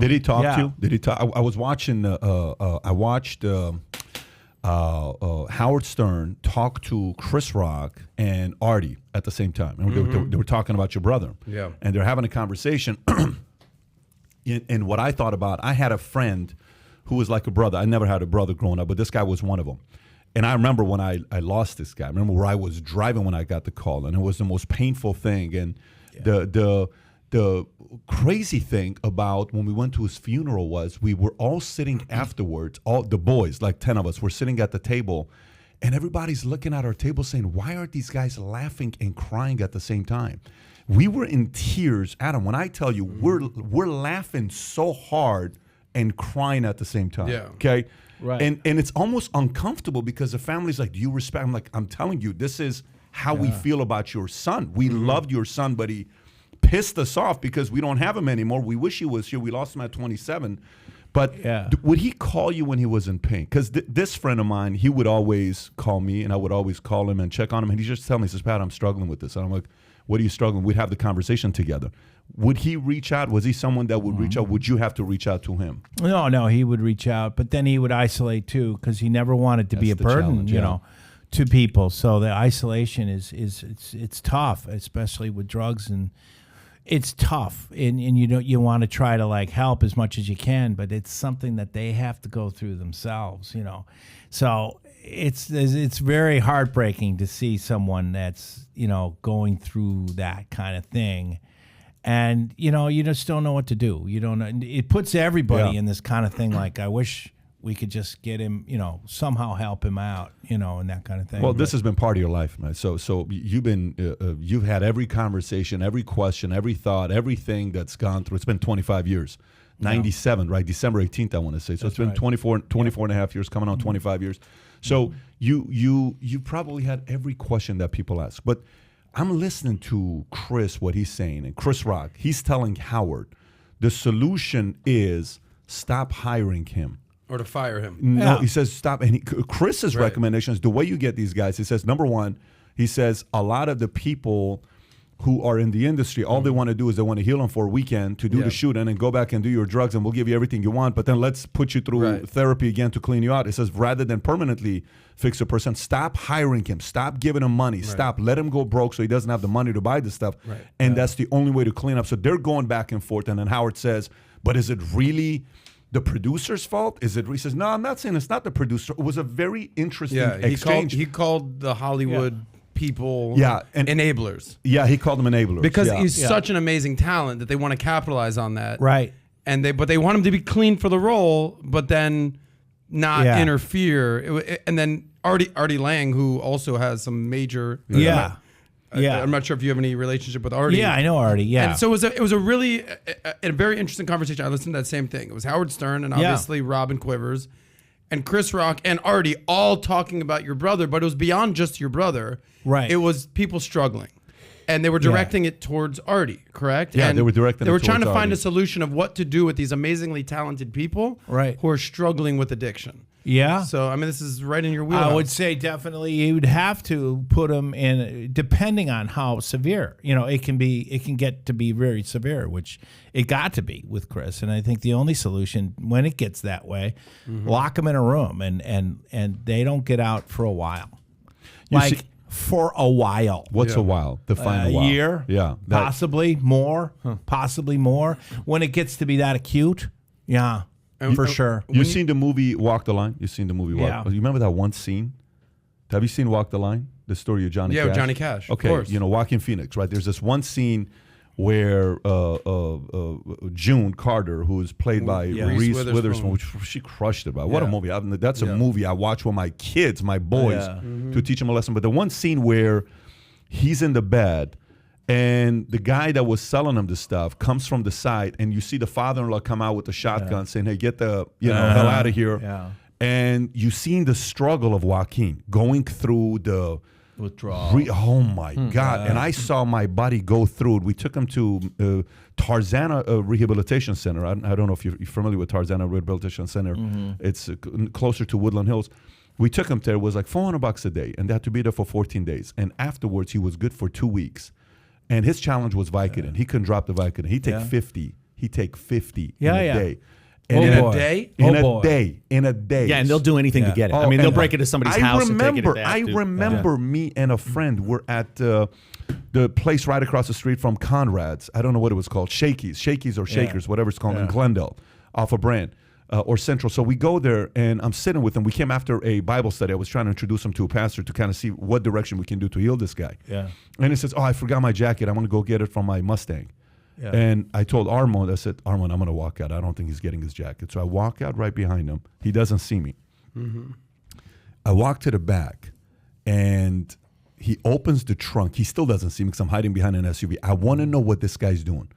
Did he talk to you? Did he talk? I was watching. I watched Howard Stern talk to Chris Rock and Artie at the same time, and they were talking about your brother. Yeah, and they're having a conversation. And what I thought about, I had a friend who was like a brother. I never had a brother growing up, but this guy was one of them. And I remember when I lost this guy. I remember where I was driving when I got the call, and it was the most painful thing. And the crazy thing about when we went to his funeral was we were all sitting afterwards, all the boys, like 10 of us, were sitting at the table, and everybody's looking at our table saying, why aren't these guys laughing and crying at the same time? We were in tears, Adam. When I tell you, we're laughing so hard and crying at the same time. Yeah. Okay. Right. And it's almost uncomfortable because the family's like, do you respect? I'm like, I'm telling you, this is how we feel about your son. We loved your son, but he pissed us off because we don't have him anymore. We wish he was here. We lost him at 27. But would he call you when he was in pain? Because this friend of mine, he would always call me, and I would always call him and check on him. And he just tell me, he says, Pat, I'm struggling with this. And I'm like, what are you struggling? We'd have the conversation together. Would he reach out? Was he someone that would reach out? Would you have to reach out to him? No, he would reach out, but then he would isolate too because he never wanted to be a burden, you know, to people. So the isolation it's tough, especially with drugs, and it's tough. And you want to try to like help as much as you can, but it's something that they have to go through themselves, you know. So it's very heartbreaking to see someone that's, you know, going through that kind of thing. And, you know, you just don't know what to do. You don't know. It puts everybody in this kind of thing. Like, I wish we could just get him, you know, somehow help him out, you know, and that kind of thing. Well, this has been part of your life, man. So you've had every conversation, every question, every thought, everything that's gone through. It's been 25 years. 97, right? December 18th, I want to say. So it's been 24 and a half years, coming on 25 years. So you probably had every question that people ask. But I'm listening to Chris, what he's saying, and Chris Rock. He's telling Howard the solution is stop hiring him. Or to fire him. No, he says stop. And Chris's recommendation is the way you get these guys. He says, number one, he says a lot of the people who are in the industry, all they want to do is they want to heal them for a weekend to do the shoot and then go back and do your drugs, and we'll give you everything you want, but then let's put you through therapy again to clean you out. It says rather than permanently fix a person, stop hiring him, stop giving him money, stop, let him go broke so he doesn't have the money to buy the stuff, and that's the only way to clean up. So they're going back and forth, and then Howard says, but is it really the producer's fault? Is it? He says, no, I'm not saying it's not the producer. It was a very interesting exchange. He called the Hollywood people and enablers. Yeah, he called them enablers. Because he's such an amazing talent that they want to capitalize on that. Right. And they want him to be clean for the role, but then not interfere. And then Artie Lang, who also has some major I'm not sure if you have any relationship with Artie. Yeah, I know Artie. Yeah. And so it was a really a very interesting conversation. I listened to that same thing. It was Howard Stern and obviously Robin Quivers and Chris Rock and Artie all talking about your brother, but it was beyond just your brother. Right. It was people struggling. And they were directing it towards Artie, correct? Yeah, and they were directing it They were trying to towards find Artie. a solution of what to do with these amazingly talented people who are struggling with addiction. Yeah. So, I mean, this is right in your wheelhouse. I would say definitely you would have to put them in, depending on how severe. You know, it can get to be very severe, which it got to be with Chris. And I think the only solution when it gets that way, lock them in a room and they don't get out for a while. For a while. What's a while? Define a while. A year? Yeah. Possibly more. Possibly more. When it gets to be that acute, for sure. You've seen the movie Walk the Line? You've seen the movie Walk. You remember that one scene? Have you seen Walk the Line? The story of Johnny Cash? Yeah, Johnny Cash. Okay, of course. you know, Joaquin Phoenix, right? There's this one scene where June Carter, who is played by Reese Witherspoon, which she crushed it. What a movie. That's a movie I watch with my kids, my boys, to teach them a lesson. But the one scene where he's in the bed and the guy that was selling him the stuff comes from the side, and you see the father-in-law come out with the shotgun saying, hey, get the hell out of here. Yeah. And you've seen the struggle of Joaquin going through the withdrawal. Oh my God! And I saw my buddy go through it. We took him to Tarzana Rehabilitation Center. I don't know if you're familiar with Tarzana Rehabilitation Center. It's closer to Woodland Hills. We took him there. It was like $400 a day, and they had to be there for 14 days. And afterwards, he was good for 2 weeks. And his challenge was Vicodin. He couldn't drop the Vicodin. He'd take 50. he take 50 Yeah, in a yeah. day. In a day? In a day. Yeah, and they'll do anything to get it. I mean, they'll break into somebody's house and take it back. I remember me and a friend were at the place right across the street from Conrad's. I don't know what it was called. Shakey's or Shakers, whatever it's called in Glendale, off of Brand or Central. So we go there, and I'm sitting with him. We came after a Bible study. I was trying to introduce him to a pastor to kind of see what direction we can do to heal this guy. Yeah. And he says, I forgot my jacket. I want to go get it from my Mustang. Yeah. And I told Armand, I said, Armand, I'm going to walk out. I don't think he's getting his jacket. So I walk out right behind him. He doesn't see me. Mm-hmm. I walk to the back, and he opens the trunk. He still doesn't see me because I'm hiding behind an SUV. I want to know what this guy's doing.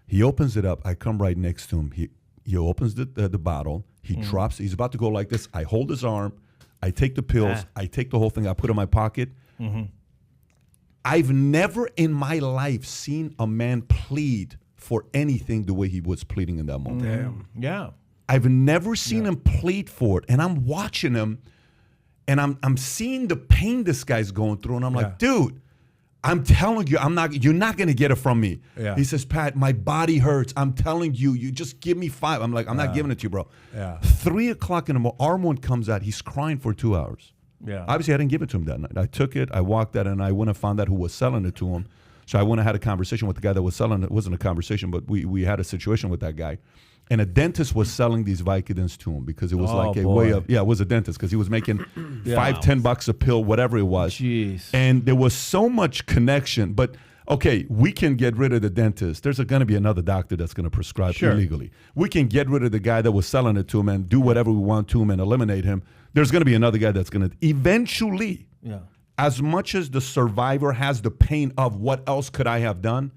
He opens it up. I come right next to him. He opens the bottle. He drops. He's about to go like this. I hold his arm. I take the pills. I take the whole thing. I put it in my pocket. Mm-hmm. I've never in my life seen a man plead for anything the way he was pleading in that moment. Damn. Yeah. I've never seen him plead for it. And I'm watching him, and I'm seeing the pain this guy's going through. And I'm like, dude, I'm telling you, you're not going to get it from me. Yeah. He says, Pat, my body hurts. I'm telling you, you just give me 5. I'm like, I'm not giving it to you, bro. Yeah. 3 o'clock in the morning, Armand comes out. He's crying for 2 hours. Yeah. Obviously, I didn't give it to him that night. I took it, I walked out, and I went and found out who was selling it to him. So I went and had a conversation with the guy that was selling it. It wasn't a conversation, but we had a situation with that guy. And a dentist was selling these Vicodins to him because it was like a way of, it was a dentist because he was making $5-10 a pill, whatever it was. Jeez. And there was so much connection. But, okay, we can get rid of the dentist. There's going to be another doctor that's going to prescribe illegally. We can get rid of the guy that was selling it to him and do whatever we want to him and eliminate him. There's going to be another guy that's going to eventually, as much as the survivor has the pain of what else could I have done,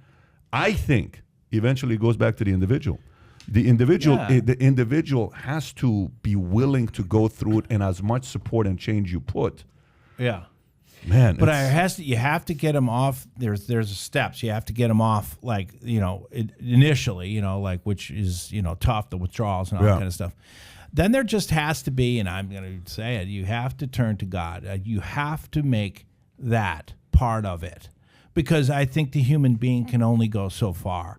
I think eventually it goes back to the individual. The individual has to be willing to go through it, and as much support and change you put. Yeah. Man, but you have to get them off. There's steps. You have to get them off, like, initially, like, which is, tough, the withdrawals and all that kind of stuff. Then there just has to be, and I'm going to say it, you have to turn to God. You have to make that part of it, because I think the human being can only go so far.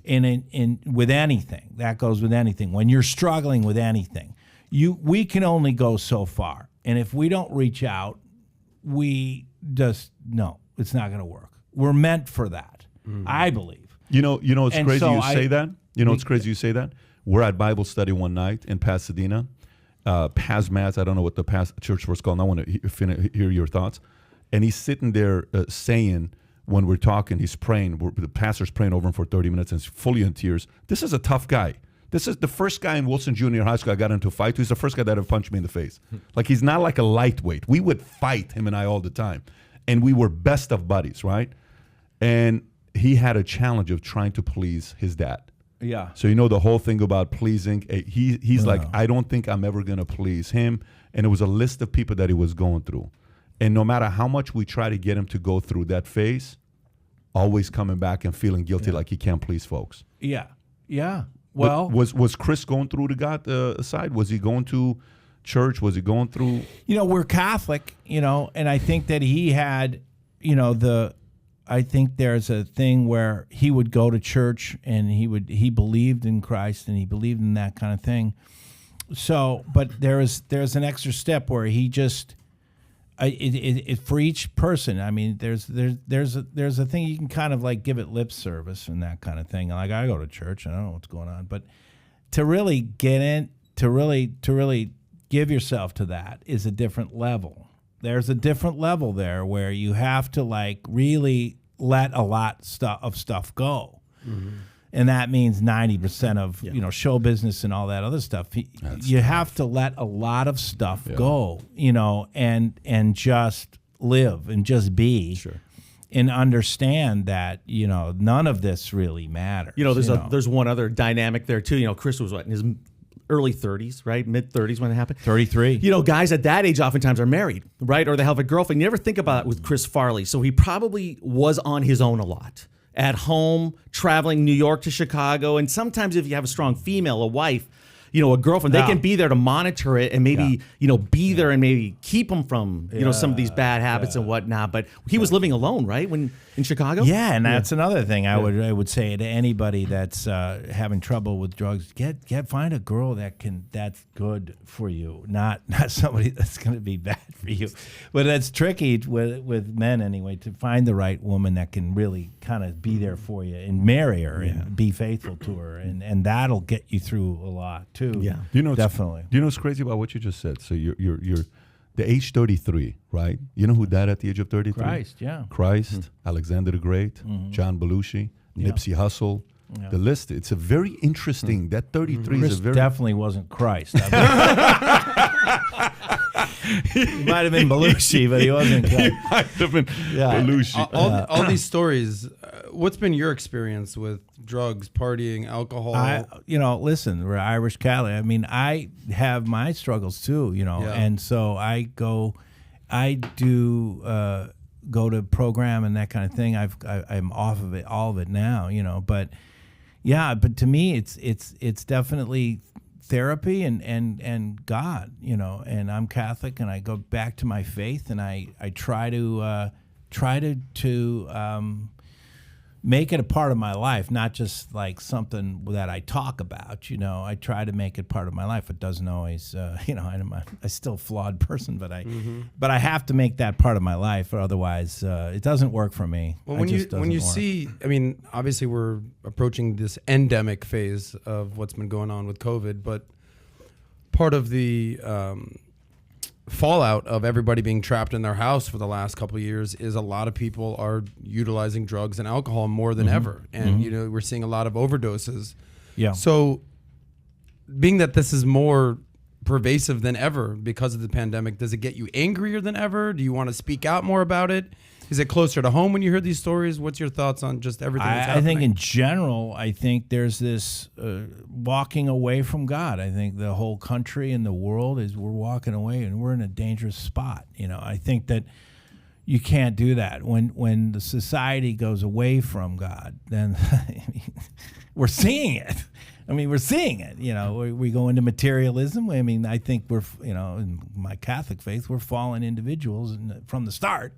And with anything, that goes with anything. When you're struggling with anything, we can only go so far. And if we don't reach out, it's not going to work. We're meant for that, I believe. It's crazy you say that. It's crazy you say that. We're at Bible study one night in Pasadena. Pazmaz, I don't know what the church was called. I want to hear your thoughts. And he's sitting there saying, when we're talking, he's praying. The pastor's praying over him for 30 minutes and he's fully in tears. This is a tough guy. This is the first guy in Wilson Junior High School I got into a fight. He's the first guy that ever punched me in the face. Like, he's not like a lightweight. We would fight, him and I, all the time. And we were best of buddies, right? And he had a challenge of trying to please his dad. Yeah. So the whole thing about pleasing. He's like, I don't think I'm ever going to please him. And it was a list of people that he was going through. And no matter how much we try to get him to go through that phase, always coming back and feeling guilty like he can't please folks. Yeah. Yeah. Well, but was Chris going through the God side? Was he going to church? Was he going through? We're Catholic, and I think that he had, I think there's a thing where he would go to church and he believed in Christ and he believed in that kind of thing. So, but there's an extra step where he just, for each person, I mean, there's a thing you can kind of like give it lip service and that kind of thing. Like, I go to church, I don't know what's going on, but to really get in, to really give yourself to that is a different level. There's a different level there where you have to like really let a lot of stuff go. Mm-hmm. And that means 90% of show business and all that other stuff. You have to let a lot of stuff go, and just live and just be, and understand that none of this really matters. There's one other dynamic there too. Chris was in his early 30s, right? Mid 30s when it happened. 33. Guys at that age oftentimes are married, right? Or they have a girlfriend. You never think about it with Chris Farley. So he probably was on his own a lot. At home, traveling New York to Chicago. And sometimes if you have a strong female, a wife, a girlfriend. They can be there to monitor it and maybe, be there and maybe keep him from, some of these bad habits and whatnot. But he was living alone, right? When in Chicago? Yeah, and that's another thing I would say to anybody that's having trouble with drugs, find a girl that's good for you, not somebody that's going to be bad for you. But that's tricky with men anyway, to find the right woman that can really kind of be there for you and marry her and be faithful to her, and that'll get you through a lot too. Yeah, definitely. Do you know what's crazy about what you just said? So you're the age 33, right? You know who died at the age of 33? Christ, Alexander the Great, John Belushi, Nipsey Hussle. The list, it's a very interesting, that 33 Chris is a very... definitely wasn't Christ. He might have been Belushi, but he wasn't Christ. He might have been Belushi. All these stories, what's been your experience with drugs, partying, alcohol? Listen, we're Irish Catholic. I mean, I have my struggles too, and so I do go to program and that kind of thing. I'm off of it, all of it now, but to me, it's definitely therapy and God, and I'm Catholic and I go back to my faith and I try to make it a part of my life, not just like something that I talk about. I try to make it part of my life. It doesn't always, I'm still a flawed person, but I have to make that part of my life, or otherwise it doesn't work for me. Well, when you see, I mean, obviously we're approaching this endemic phase of what's been going on with COVID, but part of the fallout of everybody being trapped in their house for the last couple of years is a lot of people are utilizing drugs and alcohol more than ever. And, we're seeing a lot of overdoses. Yeah. So being that this is more pervasive than ever because of the pandemic, does it get you angrier than ever? Do you want to speak out more about it? Is it closer to home when you hear these stories? What's your thoughts on just everything that's happening? I think in general, there's this walking away from God. I think the whole country and the world we're walking away, and we're in a dangerous spot. I think that you can't do that. When the society goes away from God, then we're seeing it. We're seeing it. We go into materialism. I think we're, in my Catholic faith, we're fallen individuals from the start.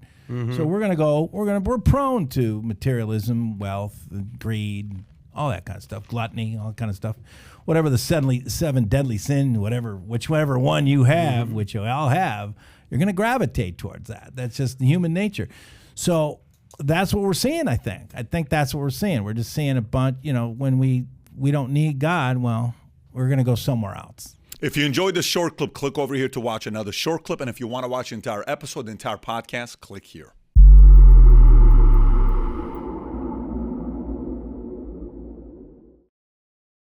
So we're prone to materialism, wealth, greed, all that kind of stuff, gluttony, all that kind of stuff. Whatever the seven deadly sin, whichever one you have, which you all have, you're going to gravitate towards that. That's just human nature. So that's what we're seeing, I think. I think that's what we're seeing. We're just seeing a bunch, when we don't need God, well, we're going to go somewhere else. If you enjoyed this short clip, click over here to watch another short clip. And if you want to watch the entire episode, the entire podcast, click here.